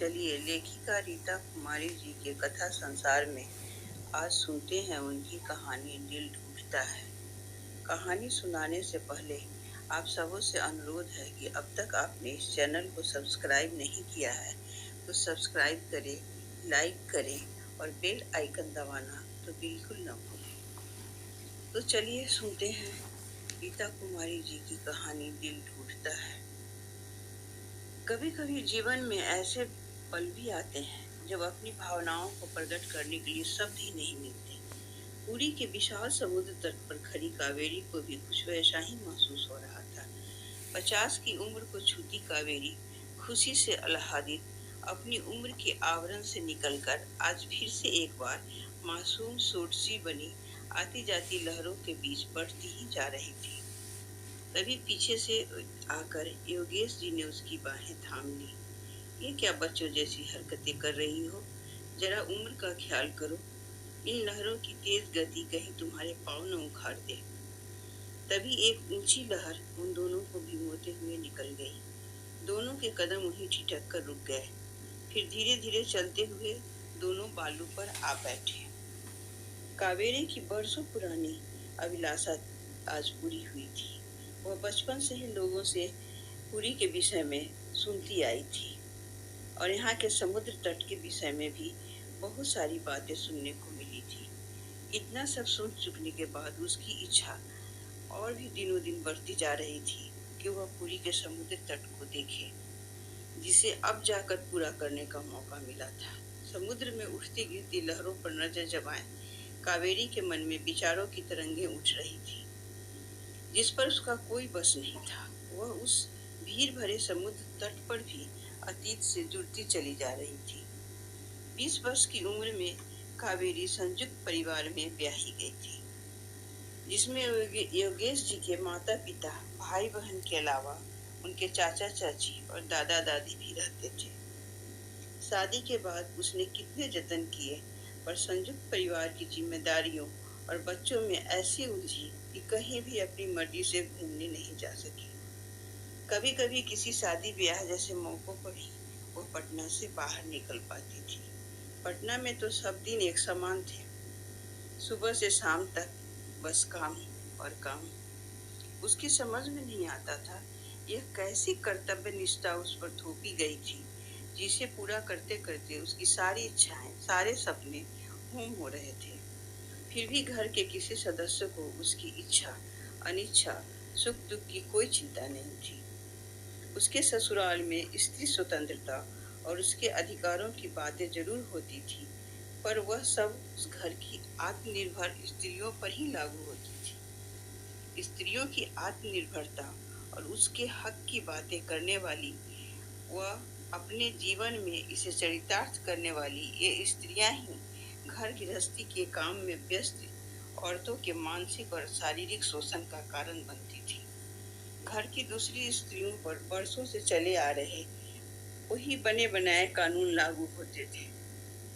चलिए लेखिका रीता कुमारी जी के कथा संसार में आज सुनते हैं उनकी कहानी दिल टूटता है। कहानी सुनाने से पहले आप सबों से अनुरोध है कि अब तक आपने इस चैनल को सब्सक्राइब नहीं किया है तो सब्सक्राइब करें, लाइक करें और बेल आइकन दबाना तो बिल्कुल न भूलें। तो चलिए सुनते हैं रीता कुमारी जी की कहानी दिल टूटता है। कभी कभी जीवन में ऐसे पल भी आते हैं जब अपनी भावनाओं को प्रकट करने के लिए शब्द ही नहीं मिलते। पुरी के विशाल समुद्र तट पर खड़ी कावेरी को भी कुछ वैसा ही महसूस हो रहा था। 50 की उम्र को छूती कावेरी खुशी से आह्लादित अपनी उम्र के आवरण से निकलकर आज फिर से एक बार मासूम सोटसी बनी आती जाती लहरों के बीच बढ़ती ही जा रही थी। तभी पीछे से आकर योगेश जी ने उसकी बाहें थाम ली। ये क्या बच्चों जैसी हरकतें कर रही हो, जरा उम्र का ख्याल करो। इन लहरों की तेज गति कहीं तुम्हारे पाँव न उखाड़ दे। तभी एक ऊंची लहर उन दोनों को भिगोते हुए निकल गई। दोनों के कदम उन्हें ठिठक कर रुक गए। फिर धीरे धीरे चलते हुए दोनों बालू पर आ बैठे। कावेरी की बरसों पुरानी अभिलाषा आज पूरी हुई थी। वह बचपन से ही लोगों से पुरी के विषय में सुनती आई थी और यहाँ के समुद्र तट के विषय में भी बहुत सारी बातें सुनने को मिली थी। इतना सब सुन चुकने के बाद उसकी इच्छा और भी दिनों दिन बढ़ती जा रही थी कि वह पुरी के समुद्र तट को देखे, जिसे अब जाकर पूरा करने का मौका मिला था। समुद्र में उठती गिरती लहरों पर नजर जमाए कावेरी के मन में विचारों की तरंगें उठ रही थी, जिस पर उसका कोई बस नहीं था। वह उस भीड़ भरे समुद्र तट पर भी अतीत से जुड़ती चली जा रही थी। 20 वर्ष की उम्र में कावेरी संयुक्त परिवार में ब्याही गई थी, जिसमें योगेश जी के माता पिता, भाई बहन के अलावा उनके चाचा चाची और दादा दादी भी रहते थे। शादी के बाद उसने कितने जतन किए पर संयुक्त परिवार की जिम्मेदारियों और बच्चों में ऐसी उलझी कि कहीं भी अपनी मर्जी से घूमने नहीं जा सकी। कभी कभी किसी शादी ब्याह जैसे मौकों पर ही वो पटना से बाहर निकल पाती थी। पटना में तो सब दिन एक समान थे। सुबह से शाम तक बस काम और काम। उसकी समझ में नहीं आता था यह कैसी कर्तव्य निष्ठा उस पर थोपी गई थी, जिसे पूरा करते करते उसकी सारी इच्छाएं, सारे सपने गुम हो रहे थे। फिर भी घर के किसी सदस्य को उसकी इच्छा, अनिच्छा, सुख दुख की कोई चिंता नहीं थी। उसके ससुराल में स्त्री स्वतंत्रता और उसके अधिकारों की बातें जरूर होती थी, पर वह सब उस घर की आत्मनिर्भर स्त्रियों पर ही लागू होती थी। स्त्रियों की आत्मनिर्भरता और उसके हक की बातें करने वाली, वह अपने जीवन में इसे चरितार्थ करने वाली ये स्त्रियां ही घर गृहस्थी के काम में व्यस्त औरतों के मानसिक और शारीरिक शोषण का कारण बनती थी। घर की दूसरी स्त्रियों पर वर्षों से चले आ रहे वही बने बनाए कानून लागू होते थे।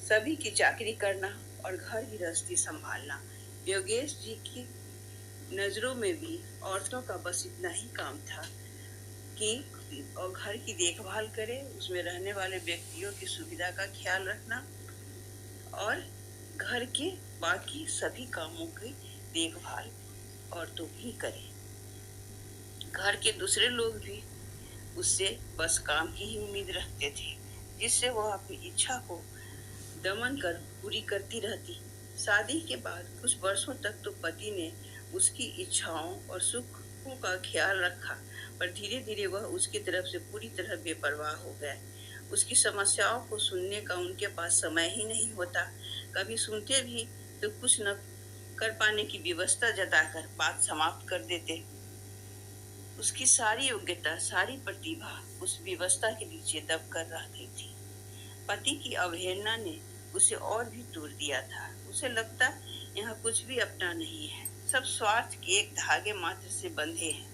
सभी की चाकरी करना और घर गृहस्थी संभालना योगेश जी की नजरों में भी औरतों का बस इतना ही काम था कि और घर की देखभाल करे, उसमें रहने वाले व्यक्तियों की सुविधा का ख्याल रखना और घर के बाकी सभी कामों की देखभाल औरतों ही करें। घर के दूसरे लोग भी उससे बस काम की ही उम्मीद रखते थे, जिससे वह अपनी इच्छा को दमन कर पूरी करती रहती। शादी के बाद कुछ वर्षों तक तो पति ने उसकी इच्छाओं और सुखों का ख्याल रखा, पर धीरे धीरे वह उसकी तरफ से पूरी तरह बेपरवाह हो गए। उसकी समस्याओं को सुनने का उनके पास समय ही नहीं होता। कभी सुनते भी तो कुछ न कर पाने की व्यवस्था जताकर बात समाप्त कर देते। उसकी सारी योग्यता, सारी प्रतिभा उस व्यवस्था के नीचे दब कर रह गई थी। पति की अवहेलना ने उसे और भी तोड़ दिया था। उसे लगता यहाँ कुछ भी अपना नहीं है, सब स्वार्थ के एक धागे मात्र से बंधे हैं।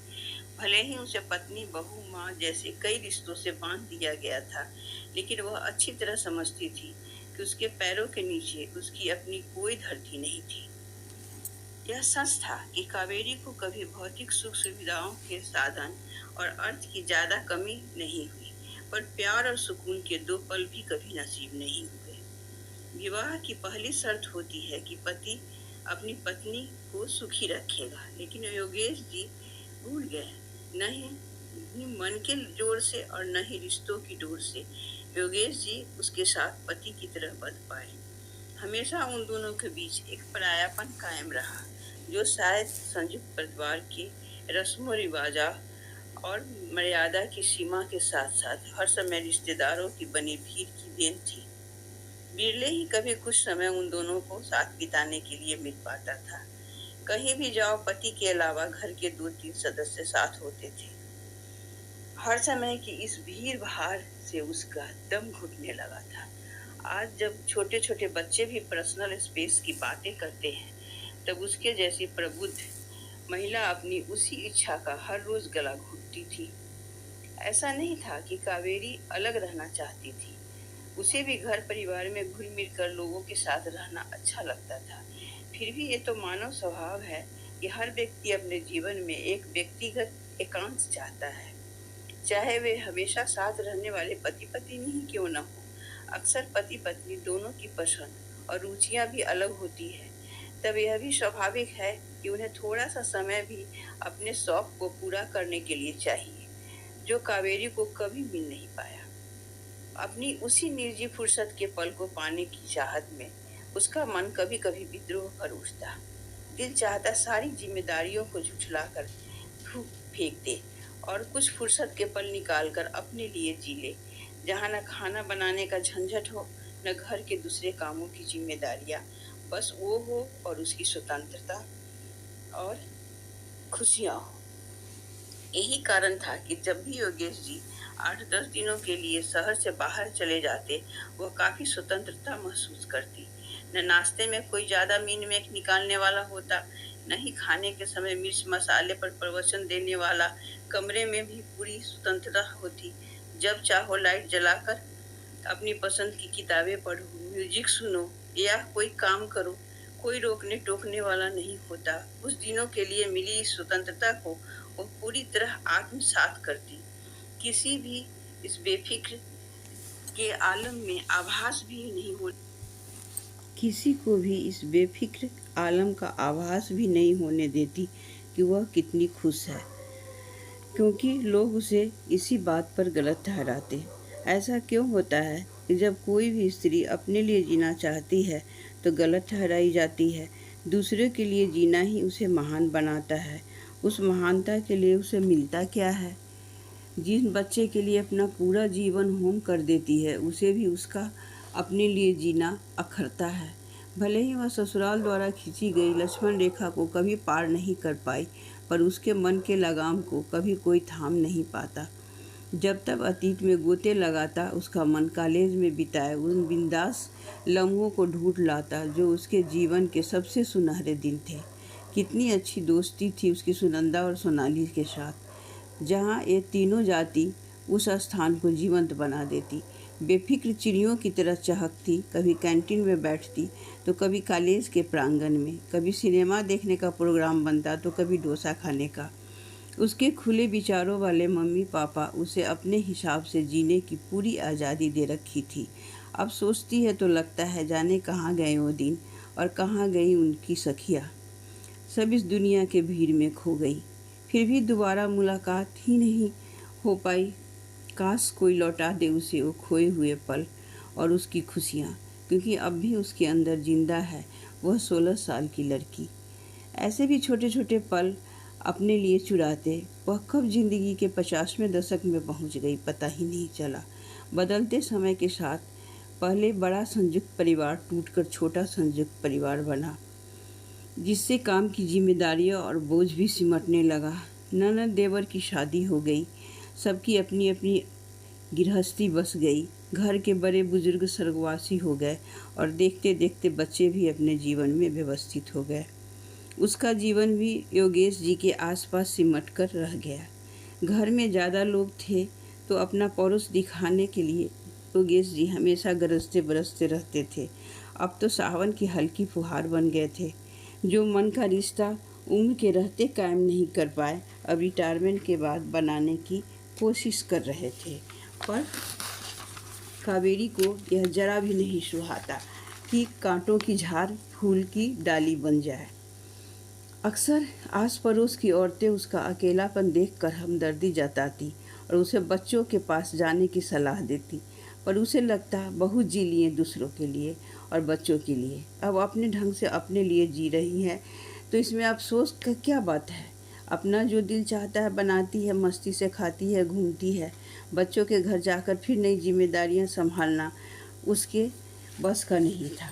भले ही उसे पत्नी, बहू, माँ जैसे कई रिश्तों से बांध दिया गया था, लेकिन वह अच्छी तरह समझती थी कि उसके पैरों के नीचे उसकी अपनी कोई धरती नहीं थी। यह सच था कि कावेरी को कभी भौतिक सुख सुविधाओं के साधन और अर्थ की ज्यादा कमी नहीं हुई, पर प्यार और सुकून के 2 पल भी कभी नसीब नहीं हुए। विवाह की पहली शर्त होती है कि पति अपनी पत्नी को सुखी रखेगा, लेकिन योगेश जी भूल गए। नहीं मन के जोर से और न ही रिश्तों की डोर से योगेश जी उसके साथ पति की तरह बंध पाए। हमेशा उन दोनों के बीच एक परायापन कायम रहा, जो शायद संयुक्त परिवार के रस्मों रिवाजा और मर्यादा की सीमा के साथ साथ हर समय रिश्तेदारों की बनी भीड़ की देन थी। बिरले ही कभी कुछ समय उन दोनों को साथ बिताने के लिए मिल पाता था। कहीं भी जाओ पति के अलावा घर के 2-3 सदस्य साथ होते थे। हर समय की इस भीड़ भाड़ से उसका दम घुटने लगा था। आज जब छोटे छोटे बच्चे भी पर्सनल स्पेस की बातें करते हैं, तब उसके जैसी प्रबुद्ध महिला अपनी उसी इच्छा का हर रोज गला घोटती थी। ऐसा नहीं था कि कावेरी अलग रहना चाहती थी, उसे भी घर परिवार में घुल मिल कर लोगों के साथ रहना अच्छा लगता था। फिर भी ये तो मानव स्वभाव है कि हर व्यक्ति अपने जीवन में एक व्यक्तिगत एकांत चाहता है, चाहे वे हमेशा साथ रहने वाले पति पत्नी ही क्यों न हो। अक्सर पति पत्नी दोनों की पसंद और रुचियां भी अलग होती है, तब यह भी स्वाभाविक है कि उन्हें थोड़ा सा समय भी अपने शौक को पूरा करने के लिए चाहिए, जो कावेरी को कभी मिल नहीं पाया। अपनी उसी निर्जीव फुर्सत के पल को पाने की चाहत में उसका मन कभी कभी विद्रोह कर उठता। दिल चाहता सारी जिम्मेदारियों को झुठलाकर फूंक फेंक दे और कुछ फुर्सत के पल निकालकर अपने लिए जी ले, जहाँ न खाना बनाने का झंझट हो, न घर के दूसरे कामों की जिम्मेदारियां, बस वो हो और उसकी स्वतंत्रता और खुशियां हो। यही कारण था कि जब भी योगेश जी 8-10 दिनों के लिए शहर से बाहर चले जाते, वह काफी स्वतंत्रता महसूस करती। न नाश्ते में कोई ज्यादा मीन मेख निकालने वाला होता, न ही खाने के समय मिर्च मसाले पर प्रवचन देने वाला। कमरे में भी पूरी स्वतंत्रता होती। जब चाहो लाइट जलाकर अपनी पसंद की किताबें पढ़ो, म्यूजिक सुनो या कोई काम करो, कोई रोकने टोकने वाला नहीं होता। उस दिनों के लिए मिली इस स्वतंत्रता को वो पूरी तरह आत्मसात करती। किसी भी इस बेफिक्र के आलम में आभास भी नहीं हो किसी को भी इस बेफिक्र आलम का आभास भी नहीं होने देती कि वह कितनी खुश है, क्योंकि लोग उसे इसी बात पर गलत ठहराते। ऐसा क्यों होता है कि जब कोई भी स्त्री अपने लिए जीना चाहती है तो गलत ठहराई जाती है। दूसरे के लिए जीना ही उसे महान बनाता है। उस महानता के लिए उसे मिलता क्या है? जिन बच्चे के लिए अपना पूरा जीवन होम कर देती है, उसे भी उसका अपने लिए जीना अखरता है। भले ही वह ससुराल द्वारा खींची गई लक्ष्मण रेखा को कभी पार नहीं कर पाई, पर उसके मन के लगाम को कभी कोई थाम नहीं पाता। जब तक अतीत में गोते लगाता, उसका मन कॉलेज में बिताए उन बिंदास लम्हों को ढूंढ लाता जो उसके जीवन के सबसे सुनहरे दिन थे। कितनी अच्छी दोस्ती थी उसकी सुनंदा और सोनाली के साथ, जहाँ ये तीनों जाति उस स्थान को जीवंत बना देती। बेफिक्र चिड़ियों की तरह चहकती, कभी कैंटीन में बैठती तो कभी कॉलेज के प्रांगण में, कभी सिनेमा देखने का प्रोग्राम बनता तो कभी डोसा खाने का। उसके खुले विचारों वाले मम्मी पापा उसे अपने हिसाब से जीने की पूरी आज़ादी दे रखी थी। अब सोचती है तो लगता है जाने कहाँ गए वो दिन और कहाँ गई उनकी सखियाँ। सब इस दुनिया के भीड़ में खो गई, फिर भी दोबारा मुलाकात ही नहीं हो पाई। काश कोई लौटा दे उसे वो खोए हुए पल और उसकी खुशियाँ, क्योंकि अब भी उसके अंदर जिंदा है वह 16 साल की लड़की। ऐसे भी छोटे छोटे पल अपने लिए चुराते वह कब जिंदगी के 50वें दशक में पहुंच गई, पता ही नहीं चला। बदलते समय के साथ पहले बड़ा संयुक्त परिवार टूटकर छोटा संयुक्त परिवार बना, जिससे काम की जिम्मेदारियां और बोझ भी सिमटने लगा। ननद देवर की शादी हो गई, सबकी अपनी अपनी गृहस्थी बस गई। घर के बड़े बुजुर्ग स्वर्गवासी हो गए और देखते देखते बच्चे भी अपने जीवन में व्यवस्थित हो गए। उसका जीवन भी योगेश जी के आसपास सिमट कर रह गया। घर में ज़्यादा लोग थे तो अपना परोस दिखाने के लिए योगेश जी हमेशा गरजते बरसते रहते थे। अब तो सावन की हल्की फुहार बन गए थे। जो मन का रिश्ता उम्र के रहते कायम नहीं कर पाए, अब रिटायरमेंट के बाद बनाने की कोशिश कर रहे थे। पर कावेरी को यह जरा भी नहीं सुहाता कि कांटों की झाड़ फूल की डाली बन जाए। अक्सर आस पड़ोस की औरतें उसका अकेलापन देखकर हमदर्दी जताती और उसे बच्चों के पास जाने की सलाह देती, पर उसे लगता बहुत जी लिए दूसरों के लिए और बच्चों के लिए। अब अपने ढंग से अपने लिए जी रही है तो इसमें अफसोस का क्या बात है। अपना जो दिल चाहता है बनाती है, मस्ती से खाती है, घूमती है। बच्चों के घर जाकर फिर नई जिम्मेदारियां संभालना उसके बस का नहीं था।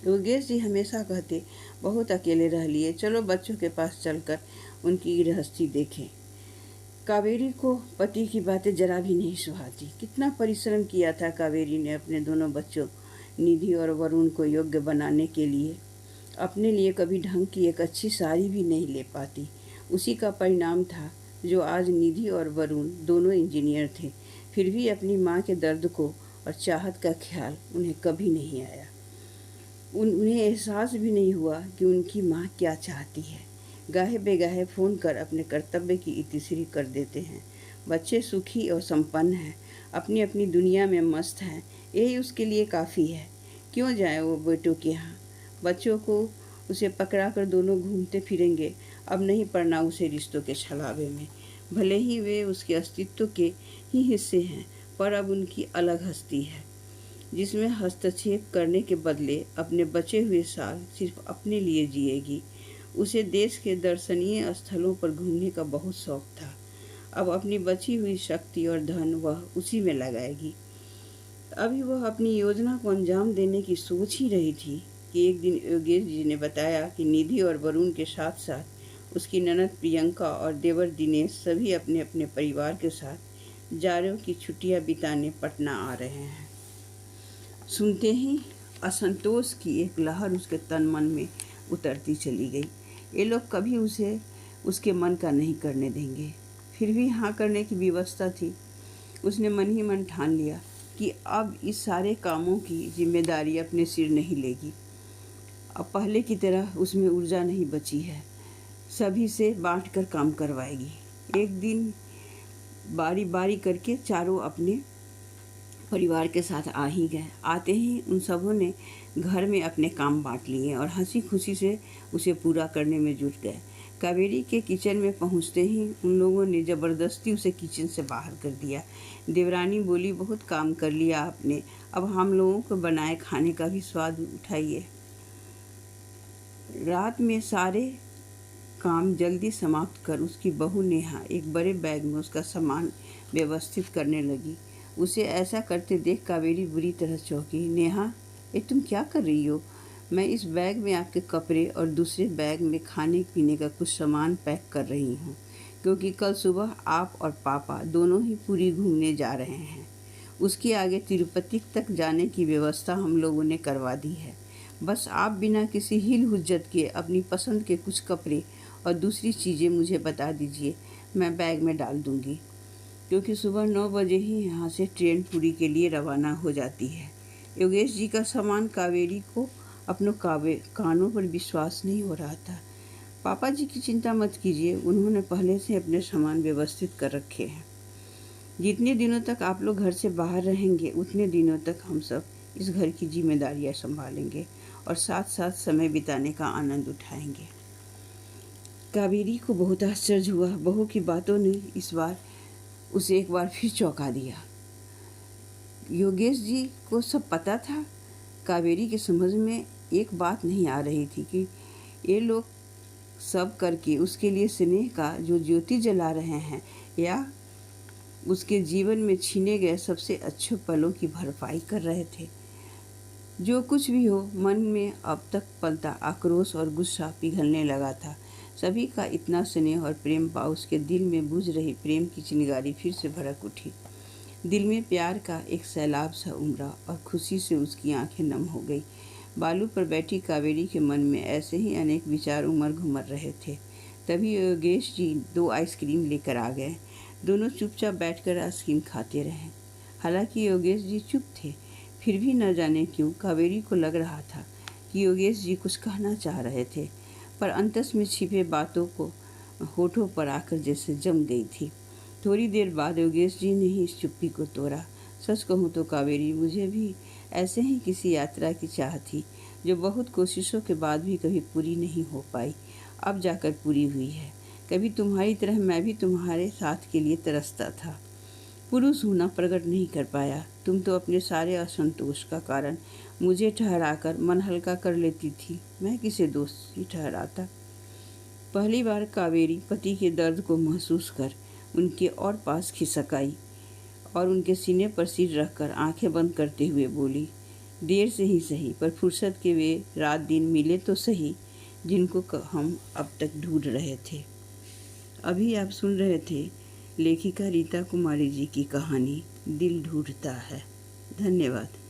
योगेश जी हमेशा कहते, बहुत अकेले रह लिए, चलो बच्चों के पास चलकर उनकी गृहस्थी देखें। कावेरी को पति की बातें जरा भी नहीं सुहाती। कितना परिश्रम किया था कावेरी ने अपने दोनों बच्चों निधि और वरुण को योग्य बनाने के लिए। अपने लिए कभी ढंग की एक अच्छी साड़ी भी नहीं ले पाती। उसी का परिणाम था जो आज निधि और वरुण दोनों इंजीनियर थे, फिर भी अपनी माँ के दर्द को और चाहत का ख्याल उन्हें कभी नहीं आया। उन्हें एहसास भी नहीं हुआ कि उनकी माँ क्या चाहती है। गाहे बेगाहे फ़ोन कर अपने कर्तव्य की इतिश्री कर देते हैं। बच्चे सुखी और संपन्न हैं, अपनी अपनी दुनिया में मस्त हैं, यही उसके लिए काफ़ी है। क्यों जाए वो बेटों के यहाँ। बच्चों को उसे पकड़ा कर दोनों घूमते फिरेंगे, अब नहीं पड़ना उसे रिश्तों के छलावे में। भले ही वे उसके अस्तित्व के ही हिस्से हैं, पर अब उनकी अलग हस्ती है जिसमें हस्तक्षेप करने के बदले अपने बचे हुए साल सिर्फ अपने लिए जिएगी। उसे देश के दर्शनीय स्थलों पर घूमने का बहुत शौक था। अब अपनी बची हुई शक्ति और धन वह उसी में लगाएगी। अभी वह अपनी योजना को अंजाम देने की सोच ही रही थी कि एक दिन योगेश जी ने बताया कि निधि और वरुण के साथ साथ उसकी ननद प्रियंका और देवर दिनेश सभी अपने अपने परिवार के साथ जाड़ों की छुट्टियां बिताने पटना आ रहे हैं। सुनते ही असंतोष की एक लहर उसके तन मन में उतरती चली गई। ये लोग कभी उसे उसके मन का नहीं करने देंगे। फिर भी हाँ करने की व्यवस्था थी। उसने मन ही मन ठान लिया कि अब इस सारे कामों की जिम्मेदारी अपने सिर नहीं लेगी। अब पहले की तरह उसमें ऊर्जा नहीं बची है। सभी से बांटकर काम करवाएगी। एक दिन बारी बारी करके चारों अपने परिवार के साथ आ ही गए। आते ही उन सबों ने घर में अपने काम बांट लिए और हंसी खुशी से उसे पूरा करने में जुट गए। कावेरी के किचन में पहुंचते ही उन लोगों ने ज़बरदस्ती उसे किचन से बाहर कर दिया। देवरानी बोली, बहुत काम कर लिया आपने, अब हम लोगों को बनाए खाने का भी स्वाद उठाइए। रात में सारे काम जल्दी समाप्त कर उसकी बहू नेहा एक बड़े बैग में उसका सामान व्यवस्थित करने लगी। उसे ऐसा करते देख कावेरी बुरी तरह चौंकी। नेहा, ये तुम क्या कर रही हो? मैं इस बैग में आपके कपड़े और दूसरे बैग में खाने पीने का कुछ सामान पैक कर रही हूँ, क्योंकि कल सुबह आप और पापा दोनों ही पुरी घूमने जा रहे हैं। उसके आगे तिरुपति तक जाने की व्यवस्था हम लोगों ने करवा दी है। बस आप बिना किसी हिल हुज्जत के अपनी पसंद के कुछ कपड़े और दूसरी चीज़ें मुझे बता दीजिए, मैं बैग में डाल दूँगी, क्योंकि सुबह 9 बजे ही यहाँ से ट्रेन पुरी के लिए रवाना हो जाती है। योगेश जी का सामान कावेरी को अपनों कानों पर विश्वास नहीं हो रहा था। पापा जी की चिंता मत कीजिए, उन्होंने पहले से अपने सामान व्यवस्थित कर रखे हैं। जितने दिनों तक आप लोग घर से बाहर रहेंगे उतने दिनों तक हम सब इस घर की जिम्मेदारियां संभालेंगे और साथ साथ समय बिताने का आनंद उठाएंगे। कावेरी को बहुत आश्चर्य हुआ। बहू की बातों ने इस बार उसे एक बार फिर चौंका दिया। योगेश जी को सब पता था। कावेरी के समझ में एक बात नहीं आ रही थी कि ये लोग सब करके उसके लिए स्नेह का जो ज्योति जला रहे हैं या उसके जीवन में छीने गए सबसे अच्छे पलों की भरपाई कर रहे थे। जो कुछ भी हो, मन में अब तक पलता आक्रोश और गुस्सा पिघलने लगा था। सभी का इतना स्नेह और प्रेम पा उसके दिल में बुझ रही प्रेम की चिंगारी फिर से भड़क उठी। दिल में प्यार का एक सैलाब सा उमड़ा और खुशी से उसकी आंखें नम हो गई। बालू पर बैठी कावेरी के मन में ऐसे ही अनेक विचार उमड़ घुमर रहे थे। तभी योगेश जी 2 आइसक्रीम लेकर आ गए। दोनों चुपचाप बैठकर आइसक्रीम खाते रहे। हालांकि योगेश जी चुप थे, फिर भी न जाने क्यों कावेरी को लग रहा था कि योगेश जी कुछ कहना चाह रहे थे, पर अंतस में छिपे बातों को होठों पर आकर जैसे जम गई थी। थोड़ी देर बाद योगेश जी ने ही इस चुप्पी को तोड़ा। सच कहूँ तो कावेरी, मुझे भी ऐसे ही किसी यात्रा की चाह थी जो बहुत कोशिशों के बाद भी कभी पूरी नहीं हो पाई, अब जाकर पूरी हुई है। कभी तुम्हारी तरह मैं भी तुम्हारे साथ के लिए तरसता था। पुरुष होना प्रकट नहीं कर पाया। तुम तो अपने सारे असंतोष का कारण मुझे ठहराकर मन हल्का कर लेती थी। मैं किसे दोषी ठहराता। पहली बार कावेरी पति के दर्द को महसूस कर उनके और पास खिसक आई और उनके सीने पर सिर रखकर आंखें बंद करते हुए बोली, देर से ही सही पर फुर्सत के वे रात दिन मिले तो सही जिनको हम अब तक ढूंढ रहे थे। अभी आप सुन रहे थे लेखिका रीता कुमारी जी की कहानी दिल ढूंढता है। धन्यवाद।